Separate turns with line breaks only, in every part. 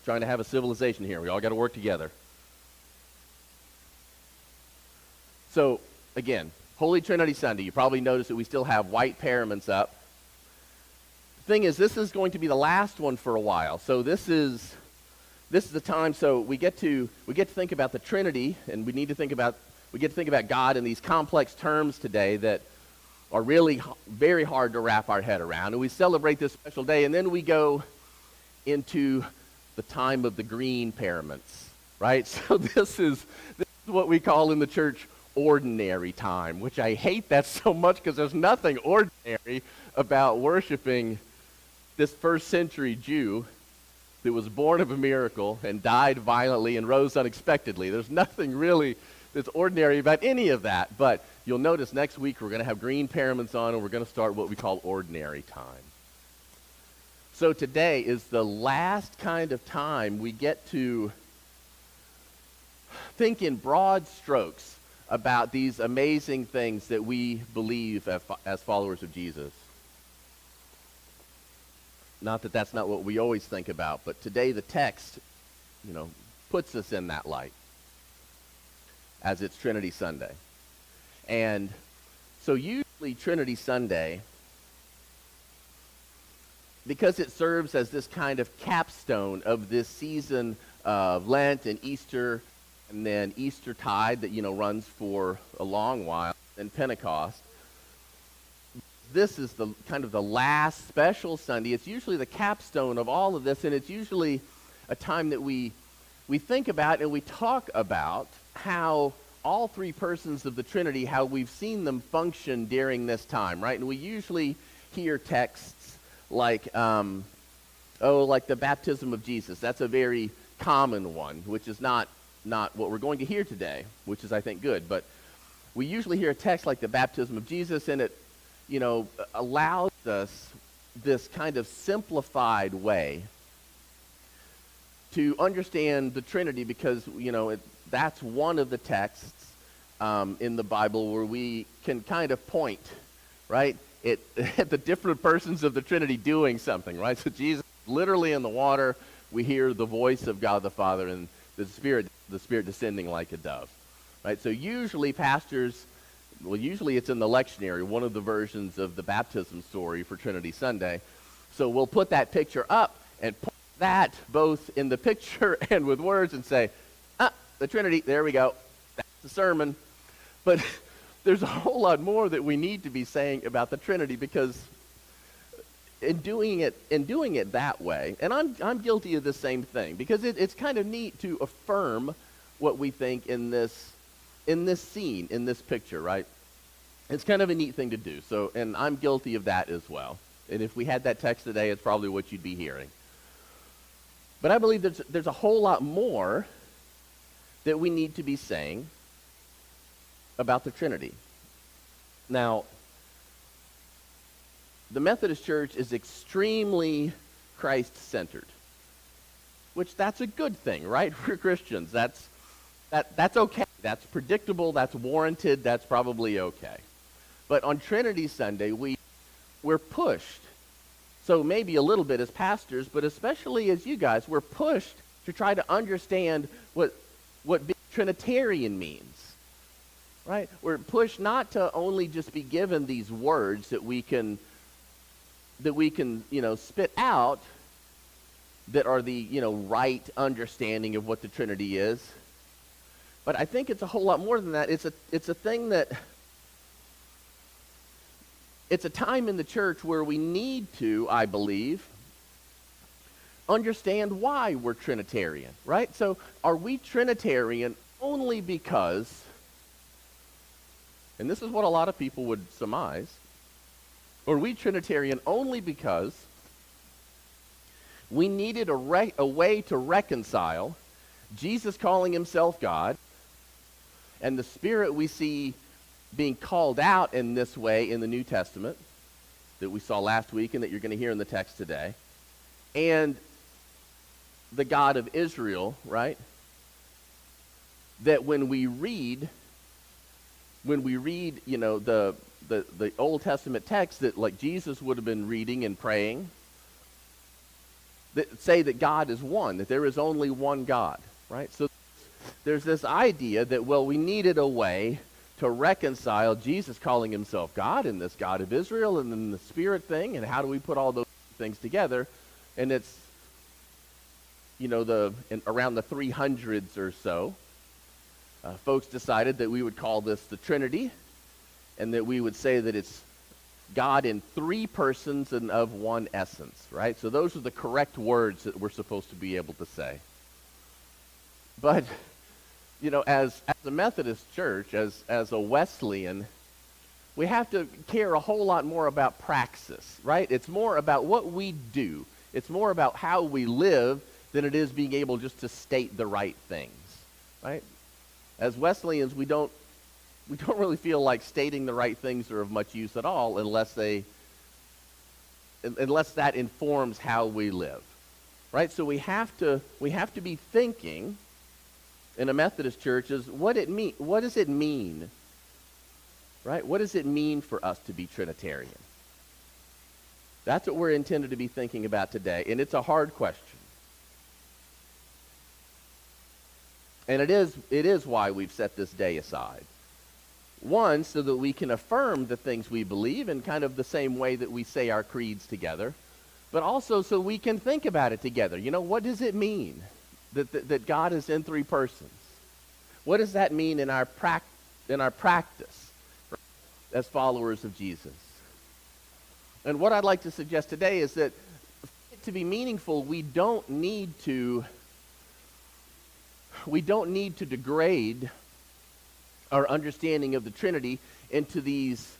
Trying to have a civilization here. We all got to work together. So, again, Holy Trinity Sunday. You probably noticed that we still have white paraments up. The thing is, this is going to be the last one for a while. So this is the time. So we get to think about the Trinity, and we get to think about God in these complex terms today that are really very hard to wrap our head around. And we celebrate this special day, and then we go into the time of the green paraments, right? So this is what we call in the church ordinary time, which I hate that so much because there's nothing ordinary about worshiping this first century Jew that was born of a miracle and died violently and rose unexpectedly. There's nothing really that's ordinary about any of that. But you'll notice next week we're going to have green paraments on, and we're going to start what we call ordinary time. So today is the last kind of time we get to think in broad strokes about these amazing things that we believe as followers of Jesus. Not that that's not what we always think about, but today the text, puts us in that light as it's Trinity Sunday. And so usually Trinity Sunday, because it serves as this kind of capstone of this season of Lent and Easter, and then Eastertide that, runs for a long while, and Pentecost. This is the kind of the last special Sunday. It's usually the capstone of all of this, and it's usually a time that we think about and we talk about how all three persons of the Trinity, how we've seen them function during this time, right? And we usually hear texts like, like the baptism of Jesus. That's a very common one, which is not what we're going to hear today, which is, I think, good. But we usually hear a text like the baptism of Jesus, and it, allows us this kind of simplified way to understand the Trinity because, that's one of the texts in the Bible where we can kind of point, right, at the different persons of the Trinity doing something, right? So Jesus literally in the water, we hear the voice of God the Father and the Spirit descending like a dove, right? So usually usually it's in the lectionary, one of the versions of the baptism story for Trinity Sunday. So we'll put that picture up and put that both in the picture and with words and say, the Trinity, there we go. That's the sermon. But there's a whole lot more that we need to be saying about the Trinity because in doing it that way, and I'm guilty of the same thing because it's kind of neat to affirm what we think in this scene, in this picture, right? It's kind of a neat thing to do. So, and I'm guilty of that as well. And if we had that text today, it's probably what you'd be hearing. But I believe there's a whole lot more that we need to be saying about the Trinity. Now, the Methodist Church is extremely Christ-centered, which that's a good thing, right? For Christians, that's okay. That's predictable. That's warranted. That's probably okay. But on Trinity Sunday, we're pushed. So maybe a little bit as pastors, but especially as you guys, we're pushed to try to understand what being Trinitarian means, right? We're pushed not to only just be given these words that we can spit out that are the right understanding of what the Trinity is. But I think it's a whole lot more than that. It's a thing that it's a time in the church where we need to, I believe, understand why we're Trinitarian, right? So are we Trinitarian only because, and this is what a lot of people would surmise, are we Trinitarian only because we needed a way to reconcile Jesus calling himself God and the Spirit we see being called out in this way in the New Testament that we saw last week and that you're going to hear in the text today, and the God of Israel, right? That when we read, the Old Testament text that like Jesus would have been reading and praying, that say that God is one, that there is only one God, right? So there's this idea that, well, we needed a way to reconcile Jesus calling himself God and this God of Israel and then the Spirit thing, and how do we put all those things together? And it's, around the 300s or so, folks decided that we would call this the Trinity, and that we would say that it's God in three persons and of one essence, right? So those are the correct words that we're supposed to be able to say. But, as a Methodist church, as a Wesleyan, we have to care a whole lot more about praxis, right? It's more about what we do. It's more about how we live than it is being able just to state the right things, right? As Wesleyans, we don't really feel like stating the right things are of much use at all unless that informs how we live, right? So we have to be thinking in a Methodist church is what does it mean, right? What does it mean for us to be Trinitarian? That's what we're intended to be thinking about today, and it's a hard question. And it is why we've set this day aside. One, so that we can affirm the things we believe in kind of the same way that we say our creeds together, but also so we can think about it together. What does it mean that God is in three persons? What does that mean in our practice as followers of Jesus? And what I'd like to suggest today is that for it to be meaningful, we don't need to degrade our understanding of the Trinity into these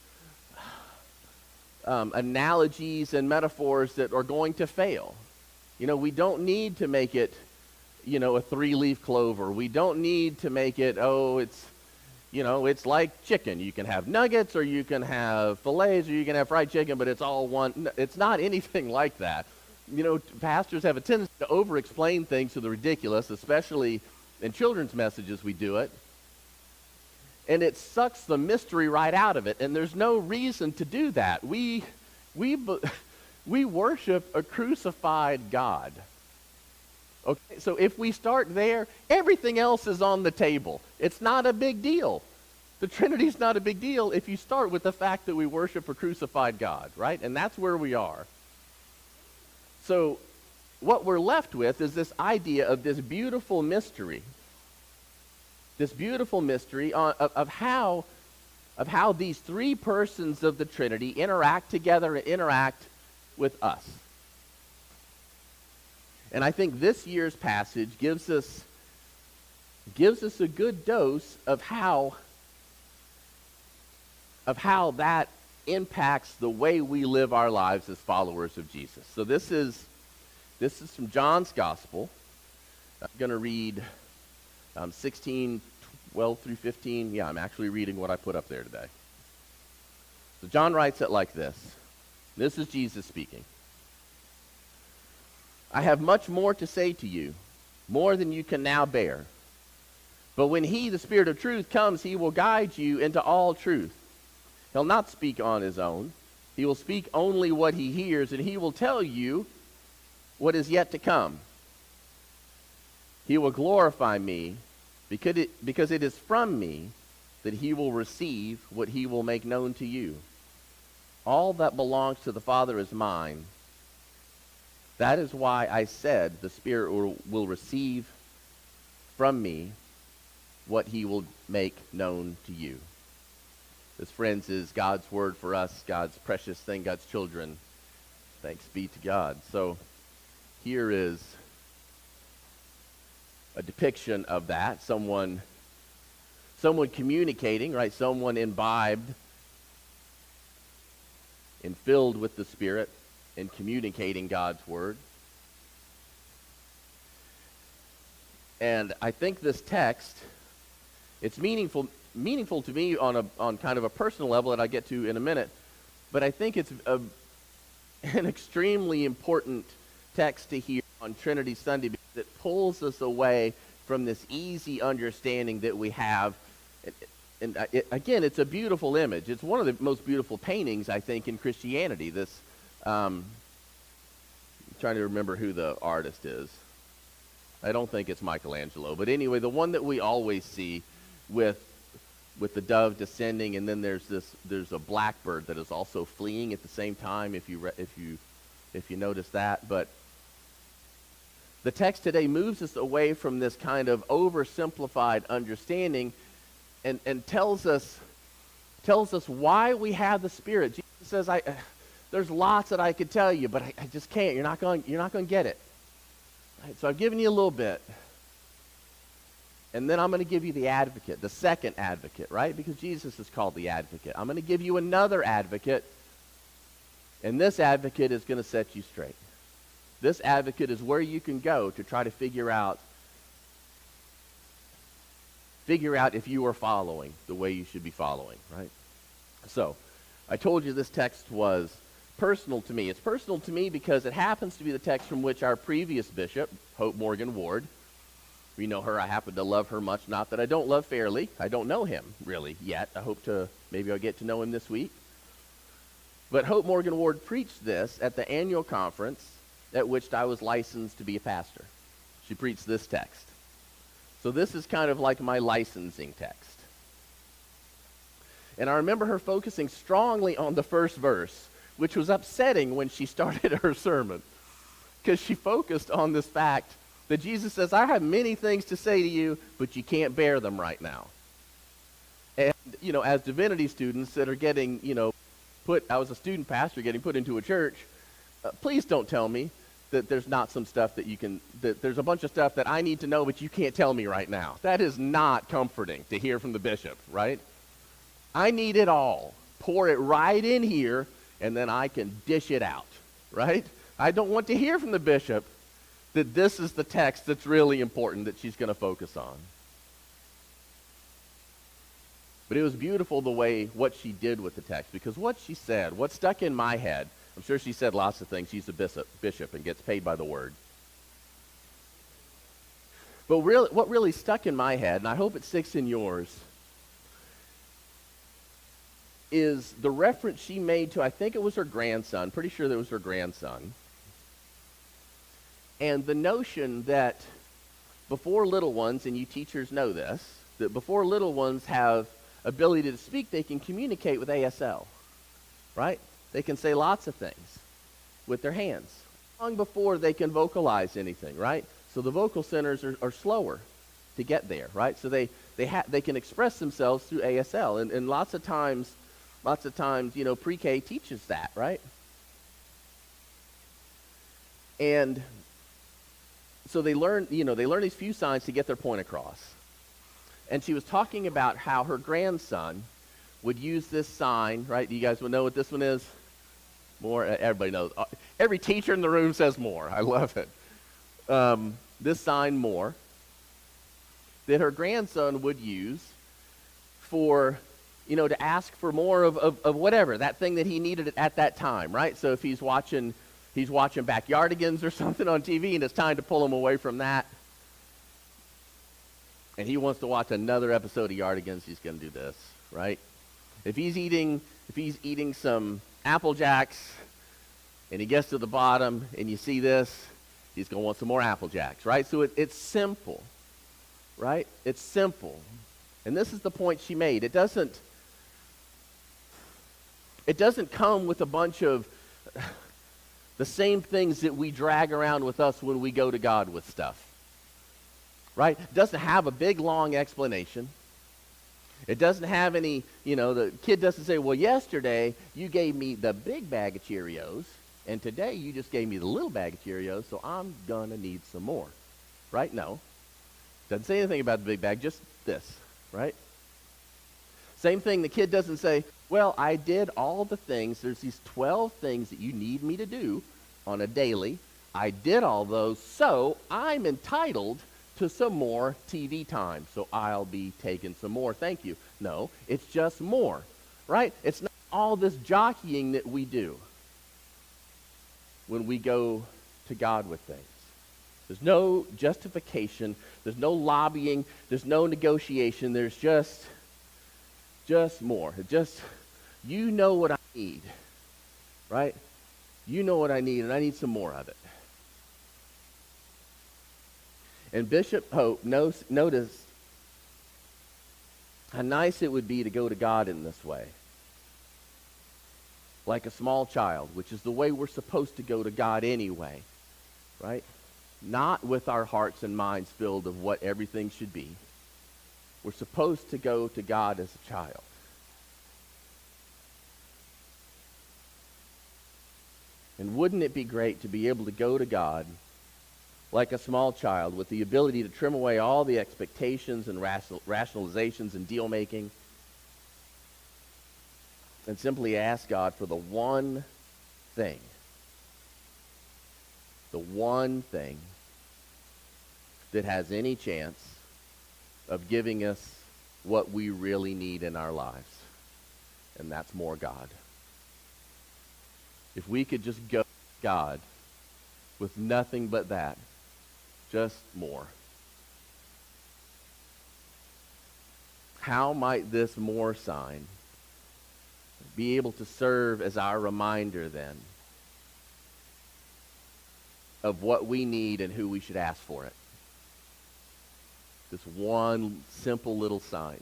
analogies and metaphors that are going to fail. We don't need to make it, a three-leaf clover. We don't need to make it, it's like chicken. You can have nuggets, or you can have fillets, or you can have fried chicken, but it's all one. It's not anything like that. Pastors have a tendency to over-explain things to the ridiculous, especially in children's messages we do it. And it sucks the mystery right out of it, and there's no reason to do that. We worship a crucified God. Okay, so if we start there, everything else is on the table. It's not a big deal. The Trinity's not a big deal if you start with the fact that we worship a crucified God, right? And that's where we are. So what we're left with is this idea of this beautiful mystery. This beautiful mystery of how these three persons of the Trinity interact together and interact with us. And I think this year's passage gives us a good dose of how that impacts the way we live our lives as followers of Jesus. So this is from John's Gospel. I'm going to read 16, 12 through 15. Yeah, I'm actually reading what I put up there today. So John writes it like this. This is Jesus speaking. I have much more to say to you, more than you can now bear. But when he, the Spirit of truth, comes, he will guide you into all truth. He'll not speak on his own. He will speak only what he hears, and he will tell you what is yet to come. He will glorify me, because it is from me that he will receive what he will make known to you. All that belongs to the Father is mine. That is why I said the Spirit will receive from me what he will make known to you. This, friends, is God's word for us, God's precious thing, God's children. Thanks be to God. So here is a depiction of that. Someone communicating, right? Someone imbibed and filled with the Spirit and communicating God's word. And I think this text, it's meaningful to me on kind of a personal level that I get to in a minute, but I think it's an extremely important text to hear on Trinity Sunday, because it pulls us away from this easy understanding that we have. And again, it's a beautiful image. It's one of the most beautiful paintings, I think, in Christianity. This trying to remember who the artist is. I don't think it's Michelangelo. But anyway, the one that we always see with the dove descending, and then there's a blackbird that is also fleeing at the same time, if you notice that. But the text today moves us away from this kind of oversimplified understanding and tells us why we have the Spirit. Jesus says, there's lots that I could tell you, but I just can't. You're not going to get it. Right, so I've given you a little bit. And then I'm going to give you the advocate, the second advocate, right? Because Jesus is called the advocate. I'm going to give you another advocate, and this advocate is going to set you straight. This advocate is where you can go to try to figure out if you are following the way you should be following, right? So, I told you this text was personal to me. It's personal to me because it happens to be the text from which our previous bishop, Hope Morgan Ward, we know her. I happen to love her much. Not that I don't love Fairley. I don't know him really yet. Maybe I'll get to know him this week. But Hope Morgan Ward preached this at the annual conference at which I was licensed to be a pastor. She preached this text. So this is kind of like my licensing text. And I remember her focusing strongly on the first verse, which was upsetting when she started her sermon, because she focused on this fact that Jesus says, I have many things to say to you, but you can't bear them right now. And, as divinity students that are getting, I was a student pastor getting put into a church, please don't tell me that there's not some stuff that there's a bunch of stuff that I need to know, but you can't tell me right now. That is not comforting to hear from the bishop, right? I need it all. Pour it right in here, and then I can dish it out, right? I don't want to hear from the bishop that this is the text that's really important that she's going to focus on. But it was beautiful what she did with the text, because what she said, what stuck in my head, I'm sure she said lots of things. She's a bishop and gets paid by the word. But what really stuck in my head, and I hope it sticks in yours, is the reference she made to, I think it was her grandson, pretty sure that it was her grandson, and the notion that before little ones, and you teachers know this, that before little ones have ability to speak, they can communicate with ASL, right? They can say lots of things with their hands, long before they can vocalize anything, right? So the vocal centers are slower to get there, right? So they can express themselves through ASL, and lots of times, pre-K teaches that, right? And so they learn these few signs to get their point across. And she was talking about how her grandson would use this sign, right? You guys will know what this one is? More, everybody knows. Every teacher in the room says more. I love it. This sign, more, that her grandson would use for, to ask for more of whatever, that thing that he needed at that time, right? So if he's watching Backyardigans or something on TV and it's time to pull him away from that, and he wants to watch another episode of Yardigans, he's going to do this, right? If he's eating some Apple Jacks and he gets to the bottom and you see this, he's going to want some more Apple Jacks, right? So it's simple, right? It's simple. And this is the point she made. It doesn't come with a bunch of the same things that we drag around with us when we go to God with stuff, right? It doesn't have a big, long explanation. It doesn't have any, the kid doesn't say, well, yesterday you gave me the big bag of Cheerios, and today you just gave me the little bag of Cheerios, so I'm going to need some more, right? No. Doesn't say anything about the big bag, just this, right? Same thing, the kid doesn't say, well, I did all the things. There's these 12 things that you need me to do on a daily. I did all those, so I'm entitled to some more TV time, so I'll be taking some more. Thank you. No, it's just more, right? It's not all this jockeying that we do when we go to God with things. There's no justification. There's no lobbying. There's no negotiation. There's just more. You know what I need, right? You know what I need, and I need some more of it. And Bishop Hope noticed how nice it would be to go to God in this way. Like a small child, which is the way we're supposed to go to God anyway, right? Not with our hearts and minds filled of what everything should be. We're supposed to go to God as a child. And wouldn't it be great to be able to go to God like a small child with the ability to trim away all the expectations and rationalizations and deal-making and simply ask God for the one thing that has any chance of giving us what we really need in our lives, and that's more God. If we could just go to God with nothing but that, just more. How might this more sign be able to serve as our reminder then of what we need and who we should ask for it? This one simple little sign.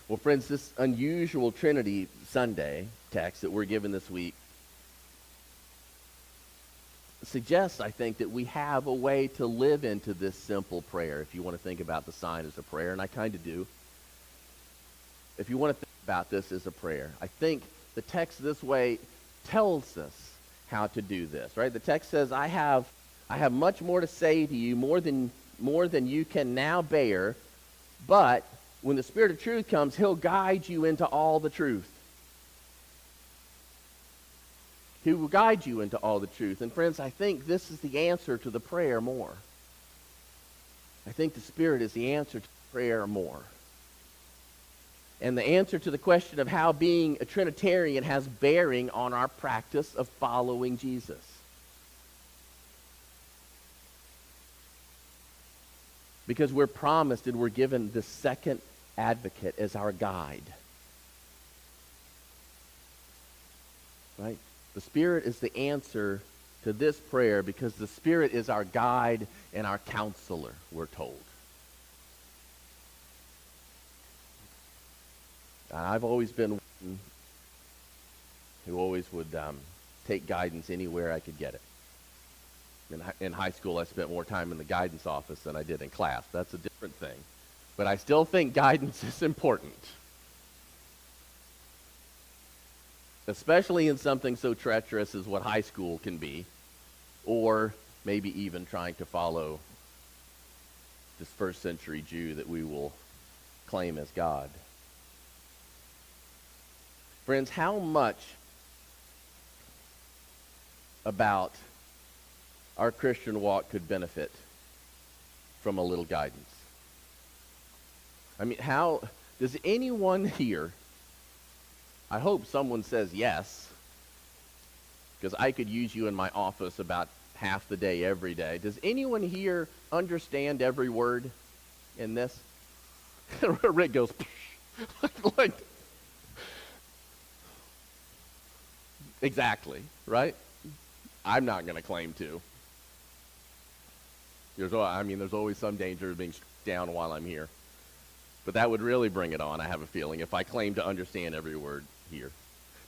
Well, friends, this unusual Trinity Sunday text that we're given this week suggests, I think, that we have a way to live into this simple prayer, if you want to think about the sign as a prayer, and I kind of do. If you want to think about this as a prayer, I think the text this way tells us how to do this, right? The text says, I have much more to say to you, more than you can now bear, but when the Spirit of truth comes, he'll guide you into all the truth. He will guide you into all the truth. And friends, I think this is the answer to the prayer more. I think the Spirit is the answer to the prayer more. And the answer to the question of how being a Trinitarian has bearing on our practice of following Jesus. Because we're promised and we're given the second advocate as our guide. Right? The Spirit is the answer to this prayer because the Spirit is our guide and our counselor, we're told. And I've always been one who always would take guidance anywhere I could get it. In high school, I spent more time in the guidance office than I did in class. That's a different thing. But I still think guidance is important. Especially in something so treacherous as what high school can be, or maybe even trying to follow this first century Jew that we will claim as God. Friends, how much about our Christian walk could benefit from a little guidance? I mean, how does anyone here, I hope someone says yes, because I could use you in my office about half the day, every day. Does anyone here understand every word in this? Rick goes, like, exactly, right? I'm not going to claim to. There's always some danger of being struck down while I'm here. But that would really bring it on, I have a feeling, if I claim to understand every word here.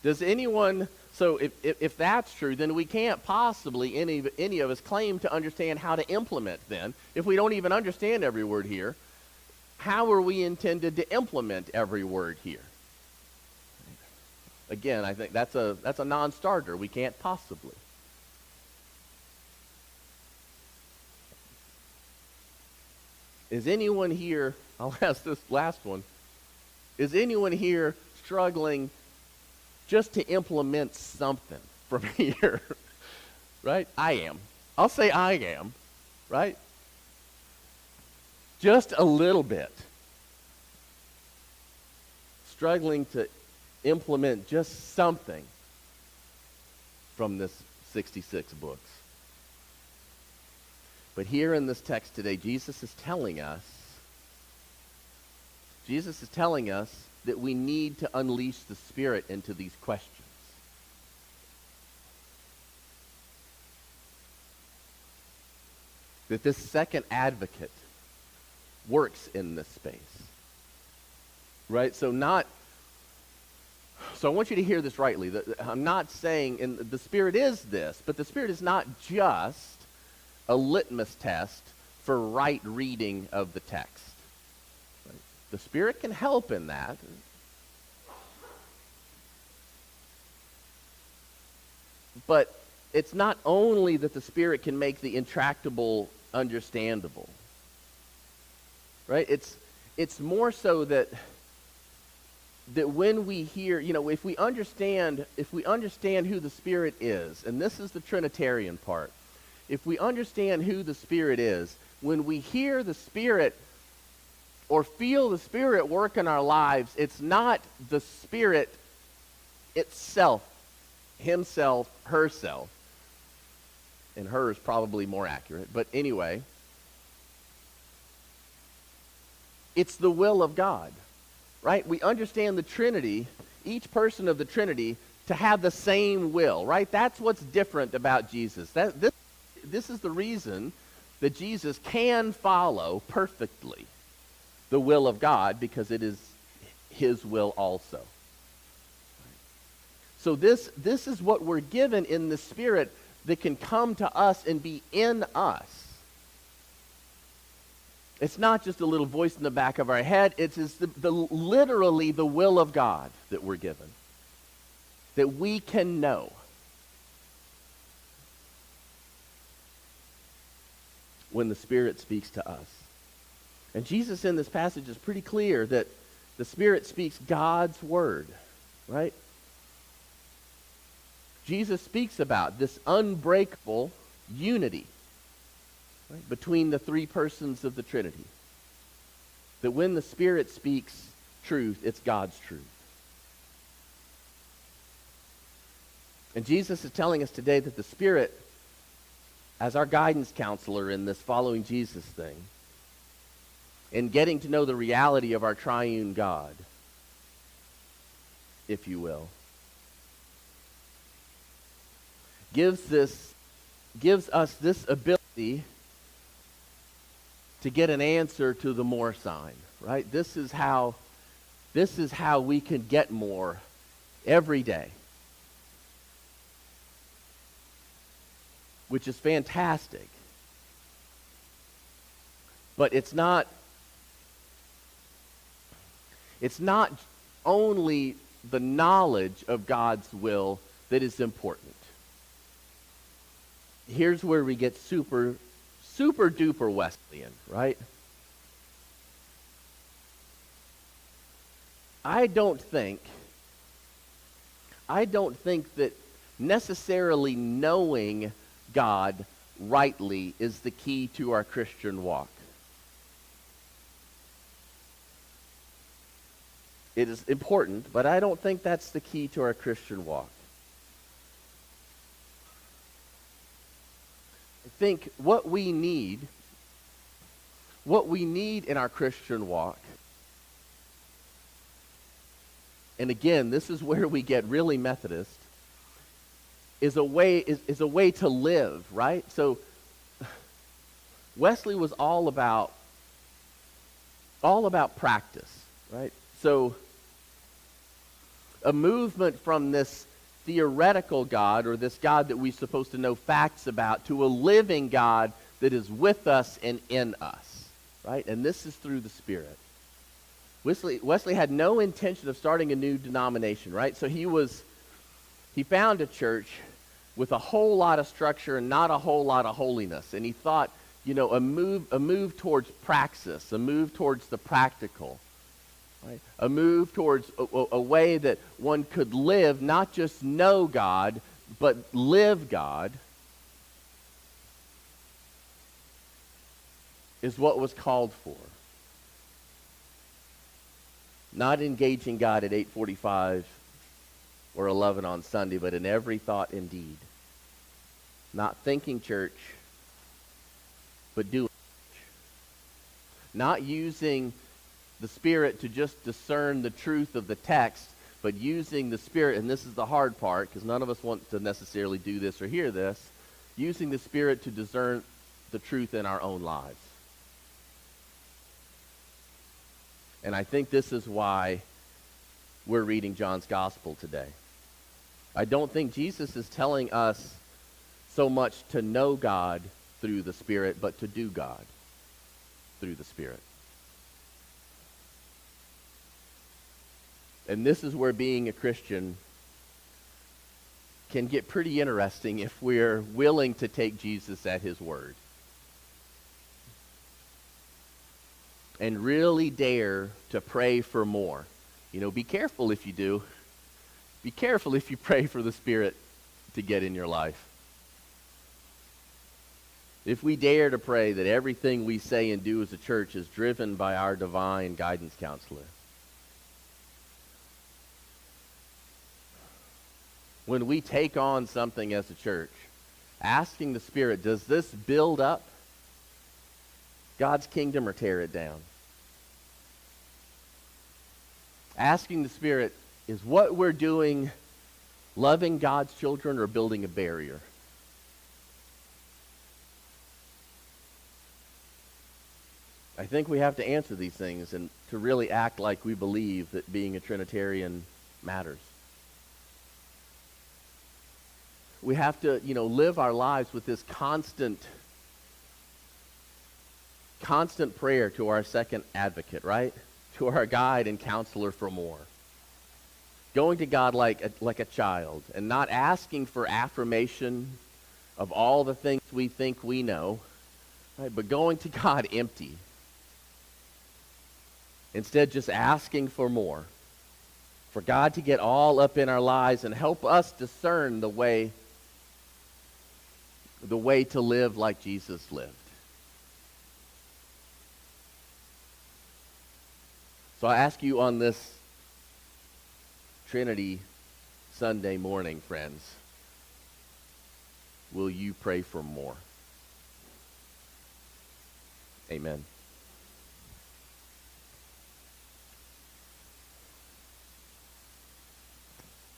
Does anyone, so if that's true, then we can't possibly, any of us, claim to understand how to implement then. If we don't even understand every word here, how are we intended to implement every word here? Again, I think that's a non-starter. We can't possibly. Is anyone here, I'll ask this last one, is anyone here struggling just to implement something from here? Right? I am. I'll say I am. Right? Just a little bit. Struggling to implement just something from this 66 books. But here in this text today, Jesus is telling us that we need to unleash the Spirit into these questions. that this second advocate works in this space. Right? So I want you to hear this rightly. I'm not saying, and the Spirit is this, but the Spirit is not just a litmus test for right reading of the text. Right? The Spirit can help in that. But it's not only that the Spirit can make the intractable understandable. Right? It's more so that when we hear, if we understand who the Spirit is, and this is the Trinitarian part, if we understand who the Spirit is, when we hear the Spirit or feel the Spirit work in our lives, it's not the Spirit itself, himself, herself, and her is probably more accurate, but anyway, it's the will of God, right? We understand the Trinity, each person of the Trinity, to have the same will, right? That's what's different about Jesus. This is the reason that Jesus can follow perfectly the will of God, because it is his will also. So this is what we're given in the Spirit that can come to us and be in us. It's not just a little voice in the back of our head. It's literally the will of God that we're given, that we can know. When the Spirit speaks to us. And Jesus in this passage is pretty clear that the Spirit speaks God's word, right? Jesus speaks about this unbreakable unity, right, between the three persons of the Trinity. That when the Spirit speaks truth, it's God's truth. And Jesus is telling us today that the Spirit, as our guidance counselor in this following Jesus thing, in getting to know the reality of our triune God, if you will, gives us this ability to get an answer to the more sign, right? This is how we can get more every day, which is fantastic. But it's not only the knowledge of God's will that is important. Here's where we get super duper Wesleyan, right? I don't think that necessarily knowing God rightly is the key to our Christian walk. It is important, but I don't think that's the key to our Christian walk. I think what we need in our Christian walk, and again, this is where we get really Methodist, is a way to live, right? So Wesley was all about practice, right? So a movement from this theoretical God, or this God that we're supposed to know facts about, to a living God that is with us and in us, right? And this is through the Spirit. Wesley had no intention of starting a new denomination, right? So he found a church with a whole lot of structure and not a whole lot of holiness. And he thought, a move towards praxis, a move towards the practical, right? A move towards a way that one could live, not just know God, but live God, is what was called for. Not engaging God at 8:45 or 11 on Sunday, but in every thought and deed. Not thinking church, but doing church. Not using the Spirit to just discern the truth of the text, but using the Spirit, and this is the hard part, because none of us want to necessarily do this or hear this, using the Spirit to discern the truth in our own lives. And I think this is why we're reading John's Gospel today. I don't think Jesus is telling us so much to know God through the Spirit, but to do God through the Spirit. And this is where being a Christian can get pretty interesting if we're willing to take Jesus at his word. And really dare to pray for more. You know, be careful if you do. Be careful if you pray for the Spirit to get in your life. If we dare to pray that everything we say and do as a church is driven by our divine guidance counselor. When we take on something as a church, asking the Spirit, does this build up God's kingdom or tear it down? Asking the Spirit, is what we're doing loving God's children or building a barrier? I think we have to answer these things and to really act like we believe that being a Trinitarian matters. We have to, live our lives with this constant prayer to our second advocate, right? To our guide and counselor for more. Going to God like a child and not asking for affirmation of all the things we think we know, right? But going to God empty. Instead, just asking for more. For God to get all up in our lives and help us discern the way to live like Jesus lived. So I ask you on this Trinity Sunday morning, friends, will you pray for more? Amen.